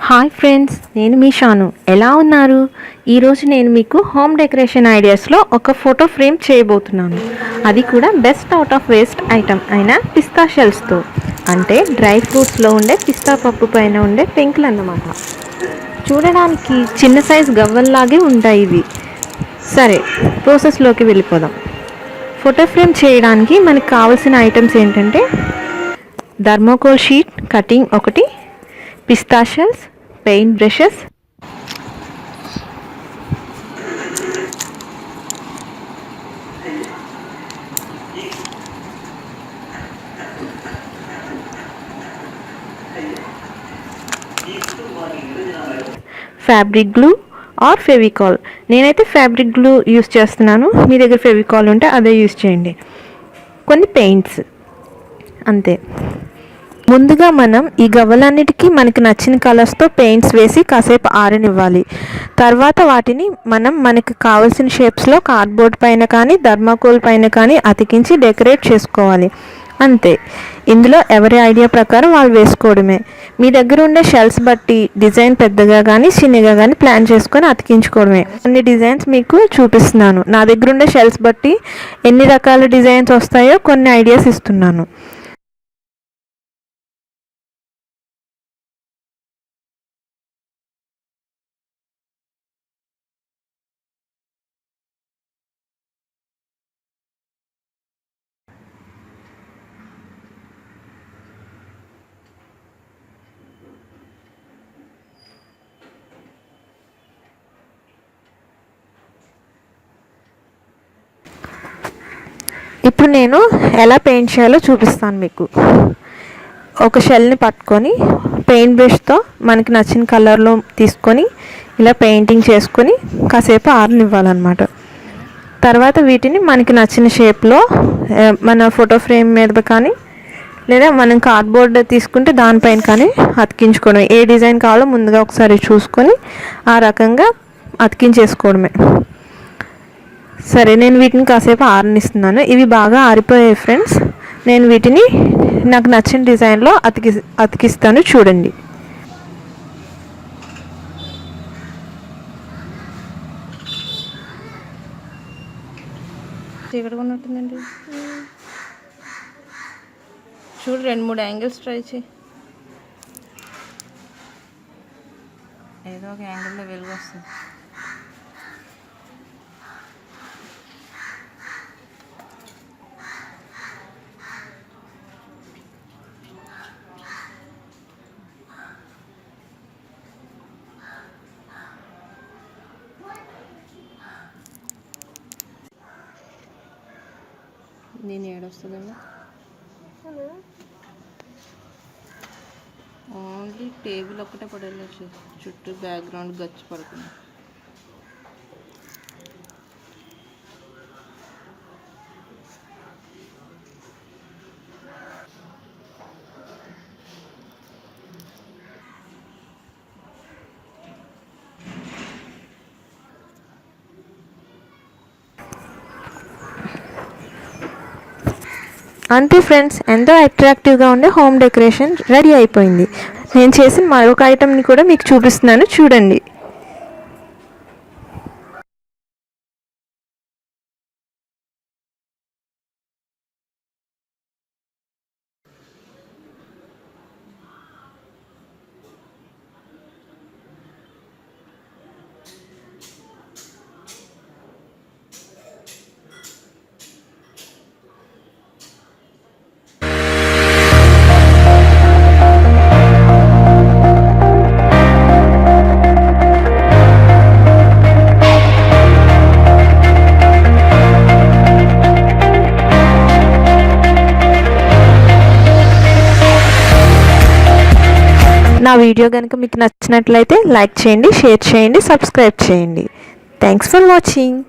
Hi friends, నేను మీ షాను. ఎలా ఉన్నారు? ఈరోజు నేను మీకు హోమ్ డెకరేషన్ ఐడియాస్లో ఒక ఫోటో ఫ్రేమ్ చేయబోతున్నాను. అది కూడా best out of waste item అయిన పిస్తా షెల్స్తో, అంటే డ్రై ఫ్రూట్స్లో ఉండే పిస్తా పప్పు పైన ఉండే పెంకులు అన్నమాట. చూడడానికి చిన్న సైజ్ గవ్వల్లాగే ఉంటాయి ఇవి. సరే, ప్రాసెస్లోకి వెళ్ళిపోదాం. ఫోటో ఫ్రేమ్ చేయడానికి మనకు కావాల్సిన ఐటమ్స్ ఏంటంటే థర్మోకోల్ షీట్ కటింగ్ ఒకటి, పిస్తా shells, paint brushes, fabric glue or Fevicol. నేనైతే ఫ్యాబ్రిక్ గ్లూ యూస్ చేస్తున్నాను. మీ దగ్గర ఫెవికాల్ ఉంటే అదే యూస్ చేయండి. కొన్ని పెయింట్స్, అంతే. ముందుగా మనం ఈ గవ్వలన్నిటికీ మనకి నచ్చిన కలర్స్తో పెయింట్స్ వేసి కాసేపు ఆరనివ్వాలి. తర్వాత వాటిని మనకు కావాల్సిన షేప్స్లో కార్డ్బోర్డ్ పైన కానీ థర్మాకోల్ పైన కానీ అతికించి డెకరేట్ చేసుకోవాలి, అంతే. ఇందులో ఎవరి ఐడియా ప్రకారం వాళ్ళు వేసుకోవడమే. మీ దగ్గర ఉండే షెల్స్ బట్టి డిజైన్ పెద్దగా కానీ చిన్నగా కానీ ప్లాన్ చేసుకొని అతికించుకోవడమే. అన్ని డిజైన్స్ మీకు చూపిస్తున్నాను. నా దగ్గర ఉండే షెల్స్ బట్టి ఎన్ని రకాల డిజైన్స్ వస్తాయో కొన్ని ఐడియాస్ ఇస్తున్నాను. ఇప్పుడు నేను ఎలా పెయింట్ చేయాలో చూపిస్తాను మీకు. ఒక షెల్ని పట్టుకొని పెయింట్ బ్రష్తో మనకి నచ్చిన కలర్లో తీసుకొని ఇలా పెయింటింగ్ చేసుకొని కాసేపు ఆరనివ్వాలన్నమాట. తర్వాత వీటిని మనకి నచ్చిన షేప్లో మన ఫోటో ఫ్రేమ్ మీద కానీ లేదా మనం కార్డ్బోర్డ్ తీసుకుంటే దానిపైన కానీ అతికించుకోవడమే. ఏ డిజైన్ కావాలో ముందుగా ఒకసారి చూసుకొని ఆ రకంగా అతికించేసుకోవడమే. సరే, నేను వీటిని కాసేపు ఆరనిస్తున్నాను. ఇవి బాగా ఆరిపోయాయి ఫ్రెండ్స్. నేను వీటిని నాకు నచ్చిన డిజైన్లో అతికిస్తాను, చూడండి. చీకటిగా ఉన్నట్టుందండి. చూడు, 2-3 యాంగిల్స్ ట్రై చేయి. ఏదో ఒక యాంగిల్లో వెలుగు వస్తుంది. నేను ఏడొస్తుందండి. ఓన్లీ టేబుల్ ఒక్కటే పడేలా చుట్టూ బ్యాక్గ్రౌండ్ గచ్చి పడుతుంది. అంతే ఫ్రెండ్స్, ఎంతో అట్రాక్టివ్గా ఉండే హోమ్ డెకరేషన్ రెడీ అయిపోయింది. నేను చేసిన మరొక ఐటమ్ని కూడా మీకు చూపిస్తున్నాను, చూడండి. నా వీడియో కనుక మీకు నచ్చినట్లయితే లైక్ చేయండి, షేర్ చేయండి, సబ్స్క్రైబ్ చేయండి. Thanks for watching.